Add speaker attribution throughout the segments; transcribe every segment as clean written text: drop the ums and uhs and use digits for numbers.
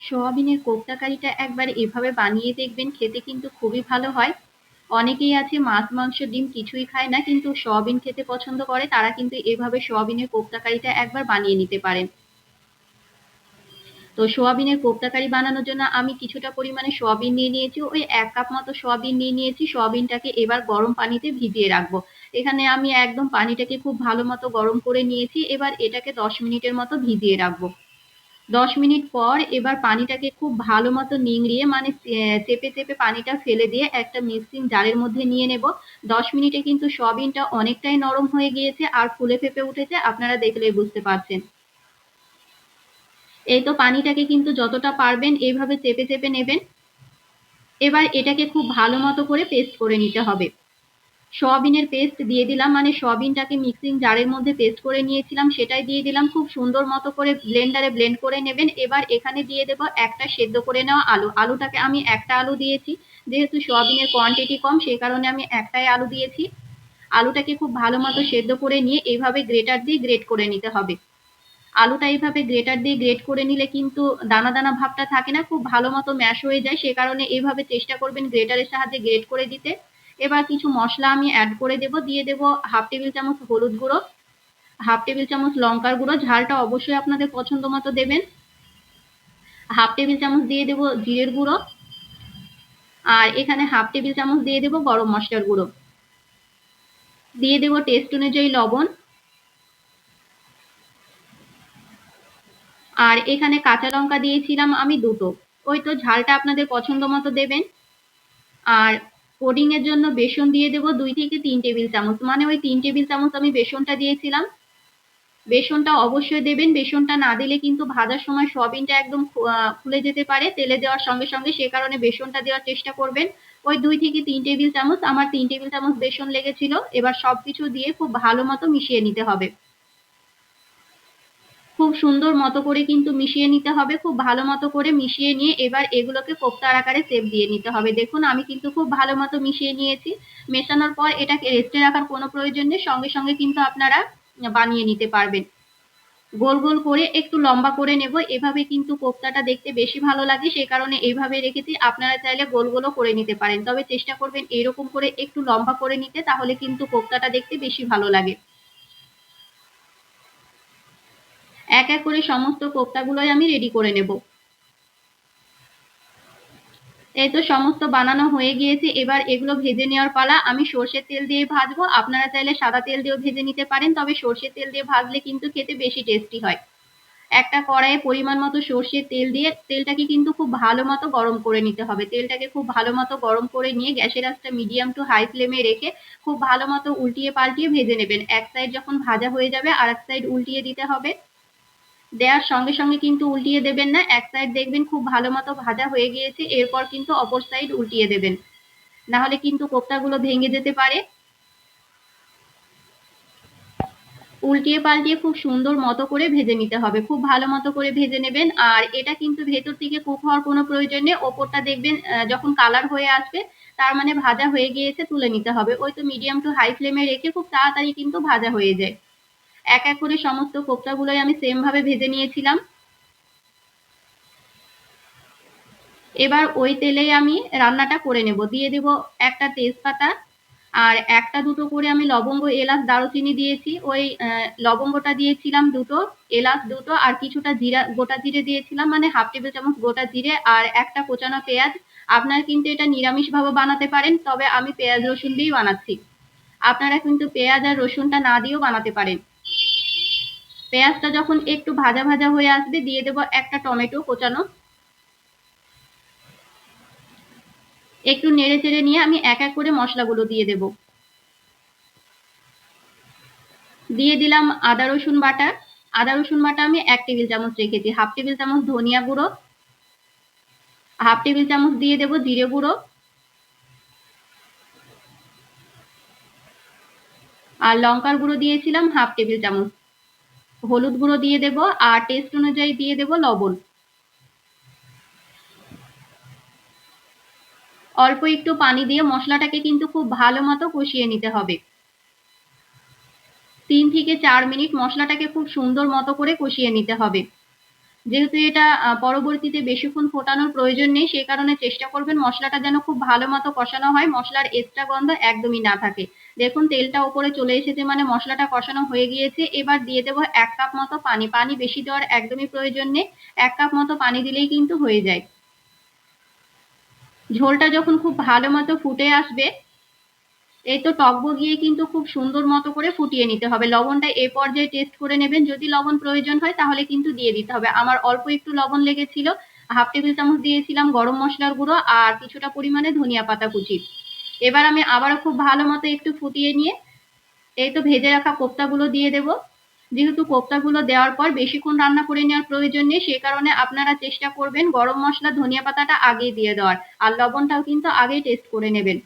Speaker 1: সোয়াবিনের কোপ্তা কারিটা একবার এভাবে বানিয়ে দেখবেন, খেতে কিন্তু খুবই ভালো হয়। অনেকেই আছে মাছ, মাংস, ডিম কিছুই খায় না কিন্তু সোয়াবিন খেতে পছন্দ করে, তারা কিন্তু এভাবে সোয়াবিনের কোপ্তা কারিটা একবার বানিয়ে নিতে পারেন। তো সোয়াবিনের কোপ্তা কারি বানানোর জন্য আমি কিছুটা পরিমাণে সোয়াবিন নিয়ে নিয়েছি, ওই 1 কাপ মতো সোয়াবিন নিয়ে নিয়েছি। সোয়াবিনটাকে এবার গরম পানিতে ভিজিয়ে রাখবো। এখানে আমি একদম পানিটাকে খুব ভালো মতো গরম করে নিয়েছি। এবার এটাকে 10 মিনিটের মতো ভিজিয়ে রাখবো। 10 মিনিট পর এবার পানিটাকে খুব ভালো মতো নিংড়িয়ে, মানে চেপে চেপে পানিটা ফেলে দিয়ে একটা মিক্সিং জারের মধ্যে নিয়ে নেব। 10 মিনিটে কিন্তু সয়াবিনটা অনেকটাই নরম হয়ে গিয়েছে আর ফুলে ফেপে উঠেছে, আপনারা দেখলেই বুঝতে পারছেন। এই তো পানিটাকে কিন্তু যতটা পারবেন এইভাবে চেপে চেপে নেবেন। এবার এটাকে খুব ভালো মতো করে পেস্ট করে নিতে হবে। সয়াবিনের পেস্ট দিয়ে দিলাম, মানে সয়াবিনটাকে মিক্সিং জারের মধ্যে পেস্ট করে নিয়েছিলাম সেটাই দিয়ে দিলাম। খুব সুন্দর মতো করে ব্লেন্ডারে ব্লেন্ড করে নেবেন। এবার এখানে দিয়ে দেব একটা সেদ্ধ করে নেওয়া আলু। আলুটাকে আমি একটা আলু দিয়েছি, যেহেতু সয়াবিনের কোয়ান্টিটি কম সেই কারণে আমি একটাই আলু দিয়েছি। আলুটাকে খুব ভালো মতো সেদ্ধ করে নিয়ে এইভাবে গ্রেটার দিয়ে গ্রেট করে নিতে হবে। আলুটা এইভাবে গ্রেটার দিয়ে গ্রেট করে নিলে কিন্তু দানা দানা ভাবটা থাকে না, খুব ভালো মতো ম্যাশ হয়ে যায়। সে কারণে এইভাবে চেষ্টা করবেন গ্রেটারের সাহায্যে গ্রেট করে দিতে। এবার কিছু মশলা আমি অ্যাড করে দেব। দিয়ে দেব 1/2 টেবিল চামচ হলুদ গুঁড়ো, 1/2 টেবিল চামচ লঙ্কার গুঁড়ো, ঝালটা অবশ্যই আপনাদের পছন্দ মতো দেবেন। 1/2 টেবিল চামচ দিয়ে দেব জিরের গুঁড়ো, আর এখানে 1/2 টেবিল চামচ দিয়ে দেব গরম মশলার গুঁড়ো। দিয়ে দেব টেস্ট অনুযায়ী লবণ, আর এখানে কাঁচা লঙ্কা দিয়েছিলাম আমি 2টো। ওই তো ঝালটা আপনাদের পছন্দ মতো দেবেন। আর কোডিং এর জন্য বেসন দিয়ে দেব 2 থেকে 3 টেবিল চামচ, মানে ওই 3 টেবিল চামচ আমি বেসনটা দিয়েছিলাম। বেসনটা অবশ্যই দেবেন, বেসনটা না দিলে কিন্তু ভাজার সময় সয়াবিনটা একদম ফুলে যেতে পারে তেলে দেওয়ার সঙ্গে সঙ্গে, সে কারণে বেসনটা দেওয়ার চেষ্টা করবেন। ওই 2 থেকে 3 টেবিল চামচ, আমার 3 টেবিল চামচ বেসন লেগেছিল। এবার সবকিছু দিয়ে খুব ভালো মতো মিশিয়ে নিতে হবে। খুব সুন্দর মতো করে কিন্তু মিশিয়ে নিতে হবে। খুব ভালো মতো করে মিশিয়ে নিয়ে এবার এগুলোকে কোপ্তার আকারে শেপ দিয়ে নিতে হবে। দেখুন আমি কিন্তু খুব ভালো মতো মিশিয়ে নিয়েছি। মেশানোর পর এটাকে রেস্টে রাখার কোনো প্রয়োজন নেই, সঙ্গে সঙ্গে কিন্তু আপনারা বানিয়ে নিতে পারবেন। গোল গোল করে একটু লম্বা করে নেব, এভাবে কিন্তু কোপ্তাটা দেখতে বেশি ভালো লাগে, সেই কারণে এইভাবে রেখেছি। আপনারা চাইলে গোল গোলও করে নিতে পারেন, তবে চেষ্টা করবেন এরকম করে একটু লম্বা করে নিতে, তাহলে কিন্তু কোপ্তাটা দেখতে বেশি ভালো লাগে। এক এক করে সমস্ত কোপ্তাগুলোই আমি রেডি করে নেব। এই তো সমস্ত বানানো হয়ে গিয়েছে, এবার এগুলো ভেজে নেওয়ার পালা। আমি সর্ষের তেল দিয়ে ভাজবো, আপনারা চাইলে সাদা তেল দিয়েও ভেজে নিতে পারেন, তবে সর্ষের তেল দিয়ে ভাজলে কিন্তু খেতে বেশি টেস্টি হয়। একটা কড়াইয়ে পরিমাণ মতো সর্ষের তেল দিয়ে তেলটাকে কিন্তু খুব ভালো মতো গরম করে নিতে হবে। তেলটাকে খুব ভালো মতো গরম করে নিয়ে গ্যাসের আঁচটা মিডিয়াম টু হাই ফ্লেমে রেখে খুব ভালো মতো উল্টিয়ে পাল্টিয়ে ভেজে নেবেন। এক সাইড যখন ভাজা হয়ে যাবে আর এক সাইড উল্টিয়ে দিতে হবে। দেওয়ার সঙ্গে সঙ্গে কিন্তু উল্টিয়ে দেবেন না, এক সাইড দেখবেন খুব ভালো মতো ভাজা হয়ে গিয়েছে, এরপর কিন্তু অপর সাইড উল্টিয়ে দেবেন, না হলে কিন্তু কোপ্তাগুলো ভেঙে যেতে পারে। উল্টিয়ে পাল্টিয়ে খুব সুন্দর মতো করে ভেজে নিতে হবে, খুব ভালো মতো করে ভেজে নেবেন। আর এটা কিন্তু ভেতর থেকে কুক হওয়ার কোনো প্রয়োজন নেই, ওপরটা দেখবেন যখন কালার হয়ে আসবে তার মানে ভাজা হয়ে গিয়েছে, তুলে নিতে হবে। ওই তো মিডিয়াম টু হাই ফ্লেমে রেখে খুব তাড়াতাড়ি কিন্তু ভাজা হয়ে যায়। এক এক করে সমস্ত কোপ্তাগুলোই আমি সেম ভাবে ভেজে নিয়েছিলাম। এবার ওই তেলেই আমি রান্নাটা করে নেব। দিয়ে দেব একটা তেজপাতা, আর একটা দুটো করে আমি লবঙ্গ, এলাচ, দারুচিনি দিয়েছি। ওই লবঙ্গটা দিয়েছিলাম 2টো, এলাচ 2টো, আর কিছুটা জিরা, গোটা জিরে দিয়েছিলাম, মানে 1/2 টেবিল চামচ গোটা জিরে, আর একটা কোচানো পেঁয়াজ। আপনারা কিন্তু এটা নিরামিষ ভাবে বানাতে পারেন, তবে আমি পেঁয়াজ রসুন দিয়েই বানাচ্ছি। আপনারা কিন্তু পেঁয়াজ আর রসুনটা না দিয়েও বানাতে পারেন। পেঁয়াজটা যখন একটু ভাজা ভাজা হয়ে আসবে দিয়ে দেব একটা টমেটো কোচানো। একটু নেড়ে চেড়ে নিয়ে আমি এক এক করে মশলাগুলো দিয়ে দেব। দিয়ে দিলাম আদা রসুন বাটা। আদা রসুন বাটা আমি 1 টেবিল চামচ রেখেছি। 1/2 টেবিল চামচ ধনিয়া গুঁড়ো, 1/2 টেবিল চামচ দিয়ে দেব জিরে গুঁড়ো, আর লঙ্কার গুঁড়ো দিয়েছিলাম 1/2 টেবিল চামচ। হলুদ গুঁড়ো দিয়ে দেব, আর টেস্ট অনুযায়ী দিয়ে দেব লবণ। অল্প একটু পানি দিয়ে মশলাটাকে কিন্তু খুব ভালো মতো কষিয়ে নিতে হবে। 3 থেকে 4 মিনিট মশলাটাকে খুব সুন্দর মতো করে কষিয়ে নিতে হবে। যেহেতু এটা পরবর্তীতে বেশিক্ষণ ফোটানোর প্রয়োজন নেই, সেই কারণে চেষ্টা করবেন মশলাটা যেন খুব ভালো মতো কষানো হয়, মশলার এক্সট্রা গন্ধ একদমই না থাকে। দেখুন তেলটা ওপরে চলে এসেছে, মানে মশলাটা কষানো হয়ে গিয়েছে। এবার দিয়ে দেবো 1 কাপ মতো পানি। পানি বেশি দেওয়ার একদমই প্রয়োজন নেই, 1 কাপ মতো পানি দিলেই কিন্তু হয়ে যায়। ঝোলটা যখন খুব ভালো মতো ফুটে আসবে, এই তো টক বগিয়ে কিন্তু খুব সুন্দর মতো করে ফুটিয়ে নিতে হবে। লবণটা এ পর্যায়ে টেস্ট করে নেবেন, যদি লবণ প্রয়োজন হয় তাহলে কিন্তু দিয়ে দিতে হবে। আমার অল্প একটু লবণ লেগেছিল, 1/2 টেবিল চামচ দিয়েছিলাম গরম মশলার গুঁড়ো আর কিছুটা পরিমাণে ধনিয়া পাতা কুচি। এবার আমি আবারও খুব ভালো মতো একটু ফুটিয়ে নিয়ে এই তো ভেজে রাখা কোপ্তাগুলো দিয়ে দেবো। যেহেতু কোপ্তাগুলো দেওয়ার পর বেশিক্ষণ রান্না করে নেওয়ার প্রয়োজন নেই, সে কারণে আপনারা চেষ্টা করবেন গরম মশলা ধনিয়া পাতাটা আগেই দিয়ে দেওয়ার, আর লবণটাও কিন্তু আগেই টেস্ট করে নেবেন।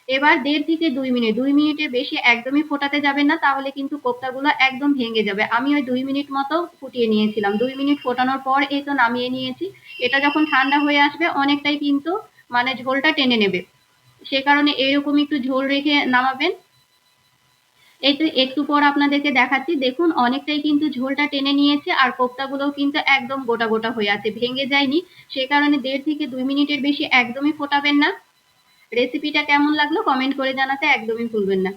Speaker 1: এবার 1.5 থেকে 2 মিনিট, 2 মিনিটের বেশি একদমই ফোটাতে যাবেন না, তাহলে কিন্তু কোপ্তাগুলো একদম ভেঙে যাবে। আমি ওই 2 মিনিট মতো ফুটিয়ে নিয়েছিলাম। 2 মিনিট ফোটানোর পর এই তো নামিয়ে নিয়েছি। এটা যখন ঠান্ডা হয়ে আসবে অনেকটাই কিন্তু মানে ঝোলটা টেনে নেবে, সে কারণে এরকম একটু ঝোল রেখে নামাবেন। এই তো একটু পর আপনাদেরকে দেখাচ্ছি, দেখুন অনেকটাই কিন্তু ঝোলটা টেনে নিয়েছে আর কোপ্তাগুলোও কিন্তু একদম গোটা গোটা হয়ে আছে, ভেঙে যায়নি। সে কারণে 1.5 থেকে 2 মিনিটের বেশি একদমই ফোটাবেন না। রেসিপিটা কেমন লাগলো কমেন্ট করে জানাতে একদমই ভুলবেন না।